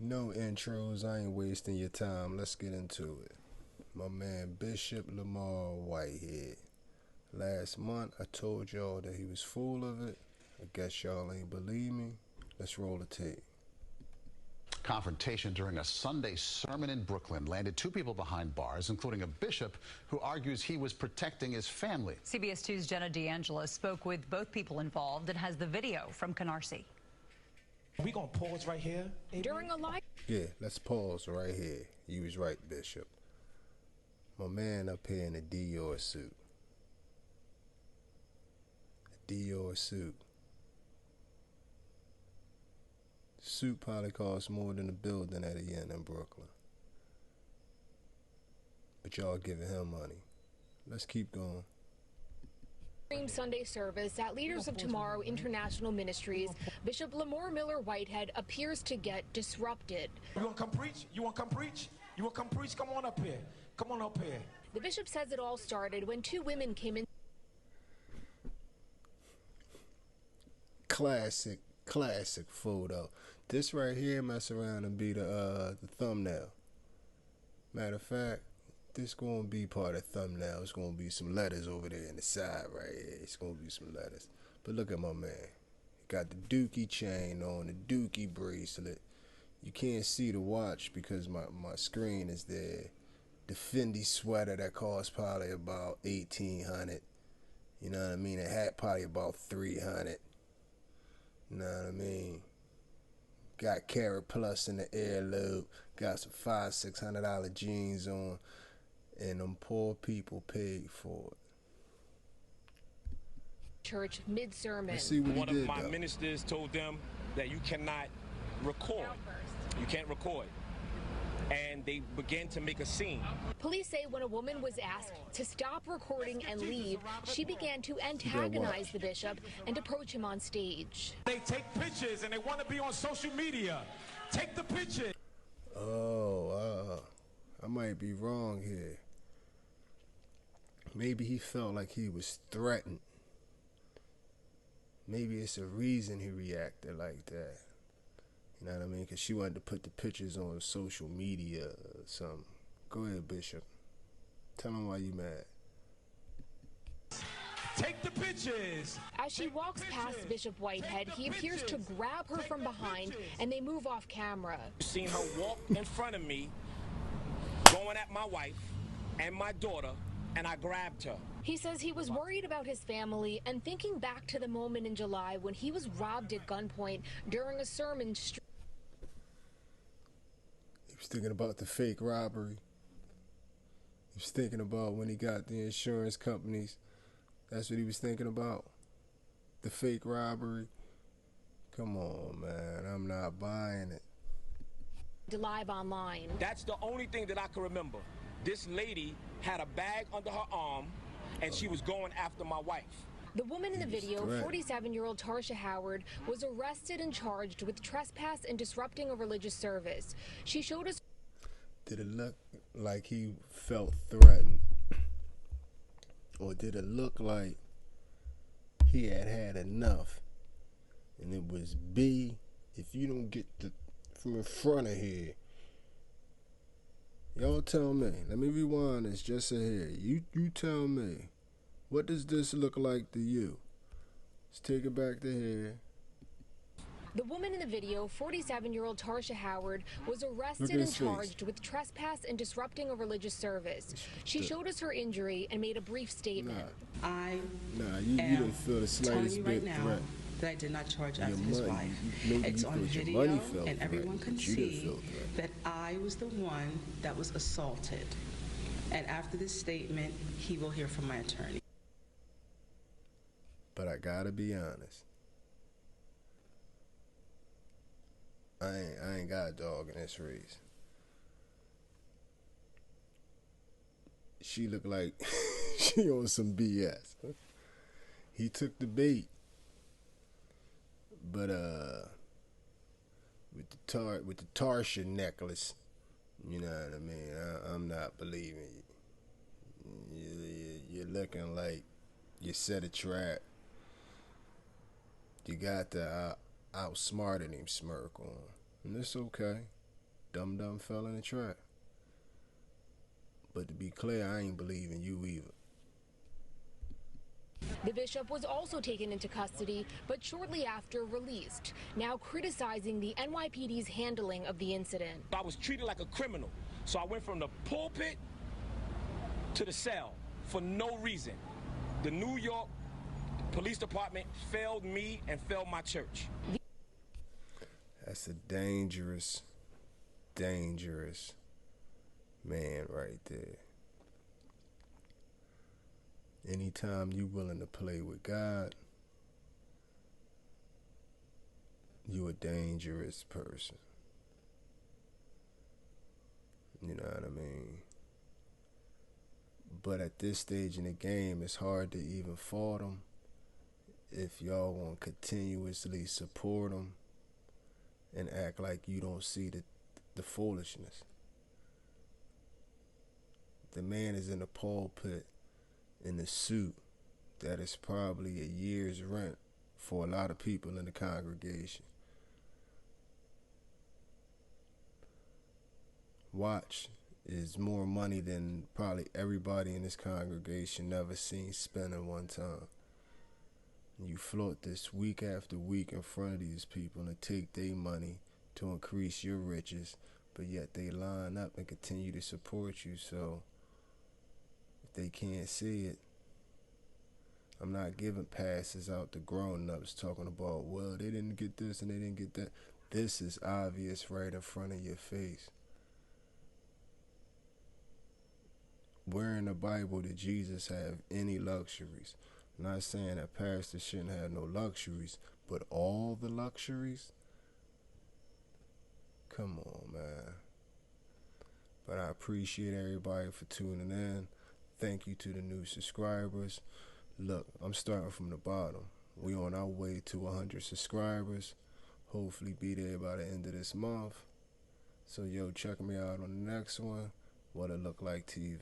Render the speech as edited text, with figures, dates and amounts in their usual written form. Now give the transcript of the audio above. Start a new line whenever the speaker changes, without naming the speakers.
No intros, I ain't wasting your time. Let's get into it. My man Bishop Lamor Whitehead. Last month I told y'all that he was full of it. I guess y'all ain't believe me. Let's roll the tape.
Confrontation during a Sunday sermon in Brooklyn landed two people behind bars, including a bishop who argues he was protecting his family.
CBS 2's Jenna D'Angelo spoke with both people involved and has the video from Canarsie.
We gonna pause right here.
During a live...
Yeah, let's pause right here. You was right, Bishop. My man up here in a Dior suit. A Dior suit. Suit probably costs more than a building at a inn in Brooklyn. But y'all giving him money. Let's keep going.
Sunday service at Leaders of Tomorrow International Ministries, Bishop Lamor Whitehead appears to get disrupted.
You want to come preach? You want to come preach? You want to come preach? Come on up here. Come on up here.
The bishop says it all started when two women came in.
Classic photo. This right here mess around and be the thumbnail. Matter of fact, this gonna be part of the thumbnail. It's gonna be some letters over there in the side right here. It's gonna be some letters. But look at my man. He got the Dookie chain on, the Dookie bracelet. You can't see the watch because my screen is there. The Fendi sweater that costs probably about $1,800. You know what I mean? A hat probably about $300. You know what I mean? Got Carrot Plus in the earlobe. Got some $500-$600 jeans on. And them poor people paid for it.
Church mid-sermon.
Let's see what
One
he did,
of my
though.
ministers told them that you cannot record. You can't record. And they began to make a scene.
Police say when a woman was asked to stop recording and leave, she began to antagonize the bishop and approach him on stage.
They take pictures and they want to be on social media. Take the picture.
I might be wrong here. Maybe he felt like he was threatened. Maybe it's a reason he reacted like that. You know what I mean? Because she wanted to put the pictures on social media or something. Go ahead, Bishop. Tell him why you mad.
Take the pictures.
As she walks past Bishop Whitehead, he appears to grab her from behind and they move off camera.
Seen her walk in front of me, going at my wife and my daughter, and I grabbed her.
He says he was worried about his family and thinking back to the moment in July when he was robbed at gunpoint during a sermon.
He was thinking about the fake robbery. He was thinking about when he got the insurance companies. That's what he was thinking about. The fake robbery. Come on, man. I'm not buying it.
Live online.
That's the only thing that I can remember. This lady had a bag under her arm, and she was going after my wife.
The woman in the video, 47-year-old Tarsha Howard, was arrested and charged with trespass and disrupting a religious service. She showed us.
Did it look like he felt threatened? Or did it look like he had had enough? And it was B, if you don't get from in front of here. Y'all tell me. Let me rewind this just a hair. You tell me. What does this look like to you? Let's take it back to here.
The woman in the video, 47-year-old Tarsha Howard, was arrested and charged with trespass and disrupting a religious service. She showed us her injury and made a brief statement.
You didn't feel the slightest bit threat.
That I did not charge after his wife. It's on video, and everyone can see that I was the one that was assaulted. And after this statement, he will hear from my attorney.
But I gotta be honest. I ain't got a dog in this race. She looked like she on some BS. He took the bait. But with the Tarsha necklace, you know what I mean? I'm not believing you. You're looking like you set a trap. You got the outsmarted him smirk on. And it's okay. dumb fell in the trap. But to be clear, I ain't believing you either.
The bishop was also taken into custody, but shortly after released, now criticizing the NYPD's handling of the incident.
I was treated like a criminal, so I went from the pulpit to the cell for no reason. The New York Police Department failed me and failed my church.
That's a dangerous man right there. Anytime you willing to play with God, you a dangerous person. You know what I mean? But at this stage in the game, it's hard to even fault them if y'all want to continuously support them and act like you don't see the foolishness. The man is in the pulpit in a suit that is probably a year's rent for a lot of people in the congregation. Watch is more money than probably everybody in this congregation never seen spent at one time. You float this week after week in front of these people and take their money to increase your riches, but yet they line up and continue to support you. So if they can't see it, I'm not giving passes out to grown-ups talking about, well, they didn't get this and they didn't get that. This is obvious right in front of your face. Where in the Bible did Jesus have any luxuries? I'm not saying that pastors shouldn't have no luxuries, but all the luxuries? Come on, man. But I appreciate everybody for tuning in. Thank you to the new subscribers. Look, I'm starting from the bottom. We on our way to 100 subscribers. Hopefully be there by the end of this month. So, yo, check me out on the next one. What It Look Like TV.